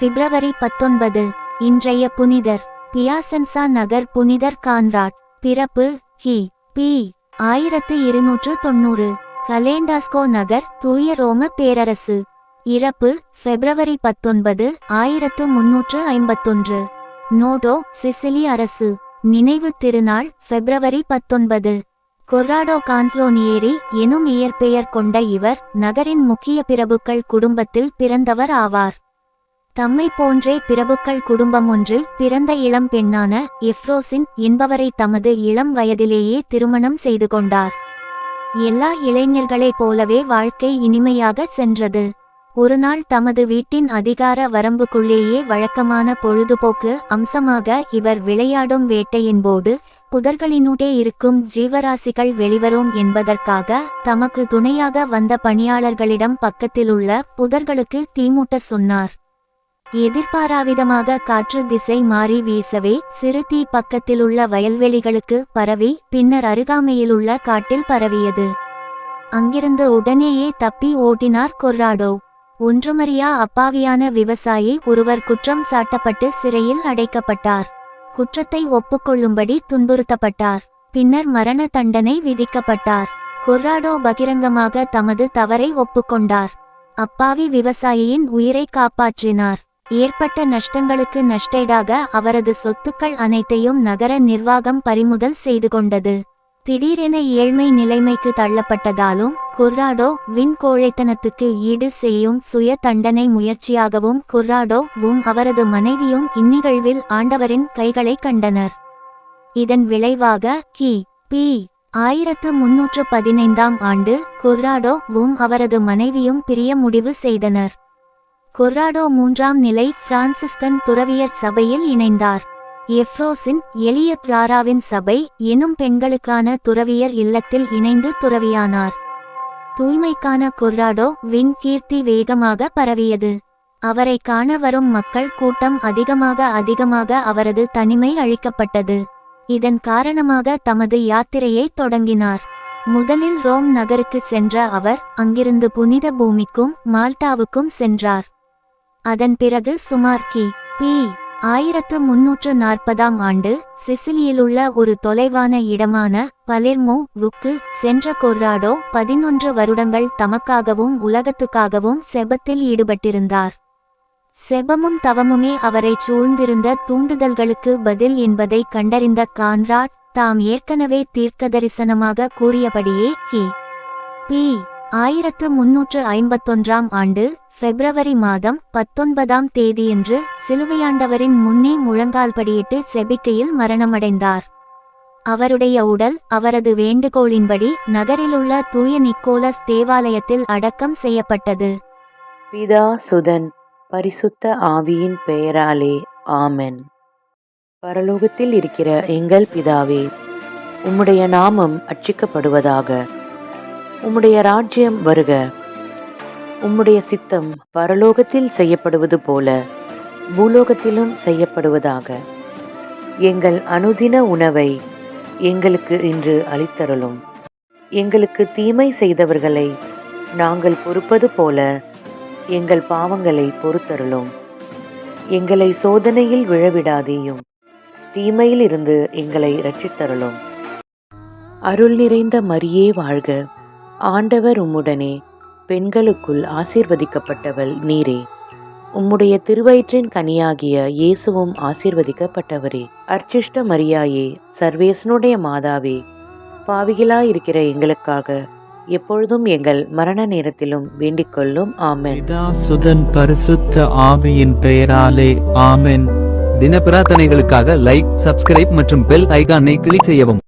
பிப்ரவரி 19. இன்றைய புனிதர் பியாசென்சா நகர் புனிதர் கான்ராட். பிறப்பு கி. பி. 1290. கலேண்டாஸ்கோ நகர் தூய ரோம பேரரசு. இறப்பு பிப்ரவரி 19, 1351. நோடோ சிசிலி அரசு. நினைவு திருநாள் பிப்ரவரி 19. கொர்ராடோ கான்ஃப்ளோனியேரி எனும் இயற்பெயர் கொண்ட இவர் நகரின் முக்கிய பிரபுக்கள் குடும்பத்தில் பிறந்தவர் ஆவார். தம்மை போன்றே பிரபுக்கள் குடும்பம் ஒன்றில் பிறந்த இளம் பெண்ணான எஃப்ரோசின் என்பவரை தமது இளம் வயதிலேயே திருமணம் செய்து கொண்டார். எல்லா இளைஞர்களைப் போலவே வாழ்க்கை இனிமையாக சென்றது. ஒருநாள் தமது வீட்டின் அதிகார வரம்புக்குள்ளேயே வழக்கமான பொழுதுபோக்கு அம்சமாக இவர் விளையாடும் வேட்டையின் போது புதர்களினூடே இருக்கும் ஜீவராசிகள் வெளிவரும் என்பதற்காக தமக்கு துணையாக வந்த பணியாளர்களிடம் பக்கத்திலுள்ள புதர்களுக்கு தீமூட்ட சொன்னார். எதிர்பாராவிதமாக காற்று திசை மாறி வீசவே சிறு தீ பக்கத்திலுள்ள வயல்வெளிகளுக்கு பரவி பின்னர் அருகாமையிலுள்ள காட்டில் பரவியது. அங்கிருந்து உடனேயே தப்பி ஓட்டினார் கொர்ராடோ. ஒன்றுமறியா அப்பாவியான விவசாயி ஒருவர் குற்றம் சாட்டப்பட்டு சிறையில் அடைக்கப்பட்டார். குற்றத்தை ஒப்புக்கொள்ளும்படி துன்புறுத்தப்பட்டார். பின்னர் மரண தண்டனை விதிக்கப்பட்டார். கொர்ராடோ பகிரங்கமாக தமது தவறை ஒப்புக்கொண்டார். அப்பாவி விவசாயியின் உயிரை காப்பாற்றினார். ஏற்பட்ட நஷ்டங்களுக்கு நஷ்டஈடாக அவரது சொத்துக்கள் அனைத்தையும் நகர நிர்வாகம் பறிமுதல் செய்து கொண்டது. திடீரென ஏழ்மை நிலைமைக்கு தள்ளப்பட்டதாலும் கொர்ராடோ வின் கோழைத்தனத்துக்கு ஈடு செய்யும் சுய தண்டனை முயற்சியாகவும் கொர்ராடோவும் அவரது மனைவியும் இந்நிகழ்வில் ஆண்டவரின் கைகளை கண்டனர். இதன் விளைவாக கி. பி. 1315 ஆண்டு கொர்ராடோவும் அவரது மனைவியும் பிரிய முடிவு செய்தனர். கொர்ராடோ 3ஆம் நிலை பிரான்சிஸ்கன் துறவியர் சபையில் இணைந்தார். எஃப்ரோசின் எளிய கிளாராவின் சபை எனும் பெண்களுக்கான துறவியர் இல்லத்தில் இணைந்து துறவியானார். தூய்மைக்கான கொர்ராடோ வின் கீர்த்தி வேகமாக பரவியது. அவரை காண வரும் மக்கள் கூட்டம் அதிகமாக அவரது தனிமை அழிக்கப்பட்டது. இதன் காரணமாக தமது யாத்திரையை தொடங்கினார். முதலில் ரோம் நகருக்கு சென்ற அவர் அங்கிருந்து புனித பூமிக்கும் மால்டாவுக்கும் சென்றார். அதன் பிறகு சுமார் கி. பி. 1340 ஆண்டு சிசிலியிலுள்ள ஒரு தொலைவான இடமான பலெர்மோவுக்கு சென்ற கொர்ராடோ 11 வருடங்கள் தமக்காகவும் உலகத்துக்காகவும் செபத்தில் ஈடுபட்டிருந்தார். செபமும் தவமுமே அவரை சூழ்ந்திருந்த தூண்டுதல்களுக்கு பதில் என்பதை கண்டறிந்த கான்ராட் தாம் ஏற்கனவே தீர்க்கதரிசனமாக கூறியபடியே கி. பி. 1351 ஆண்டு பிப்ரவரி மாதம் 19ஆம் தேதியன்று சிலுவையாண்டவரின் முன்னே முழங்கால்படியிட்டு செபிக்கையில் மரணமடைந்தார். அவருடைய உடல் அவரது வேண்டுகோளின்படி நகரிலுள்ள தூய நிக்கோலஸ் தேவாலயத்தில் அடக்கம் செய்யப்பட்டது. பிதா சுதன் பரிசுத்த ஆவியின் பெயராலே ஆமென். பரலோகத்தில் இருக்கிற எங்கள் பிதாவே, உம்முடைய நாமம் அர்ச்சிக்கப்படுவதாக. உம்முடைய ராஜ்யம் வருக. உம்முடைய சித்தம் பரலோகத்தில் செய்யப்படுவது போல பூலோகத்திலும் செய்யப்படுவதாக. எங்கள் அனுதின உணவை எங்களுக்கு இன்று அளித்தருளும். எங்களுக்கு தீமை செய்தவர்களை நாங்கள் பொறுப்பது போல எங்கள் பாவங்களை பொறுத்தருளும். எங்களை சோதனையில் விழவிடாதேயும், தீமையிலிருந்து எங்களை இரட்சித்தருளும். அருள் நிறைந்த மரியே வாழ்க. ஆண்டவர் உம்முடனே, பெண்களுக்குள் ஆசீர்வதிக்கப்பட்டவள் நீரே. உம்முடைய திருவயிற்றின் கனியாகிய இயேசுவும் ஆசீர்வதிக்கப்பட்டவரே. அர்ச்சிஷ்ட மரியாயே, சர்வேசனுடைய மாதாவே, பாவிகளாயிருக்கிற எங்களுக்காக எப்பொழுதும் எங்கள் மரண நேரத்திலும் வேண்டிக்கொள்ளும். ஆமென். பிதா சுதன் பரிசுத்த ஆவியின் பெயராலே ஆமென். தின பிரார்த்தனைகளுக்காக லைக், சப்ஸ்கிரைப் மற்றும் பெல் ஐகானை கிளிக் செய்யவும்.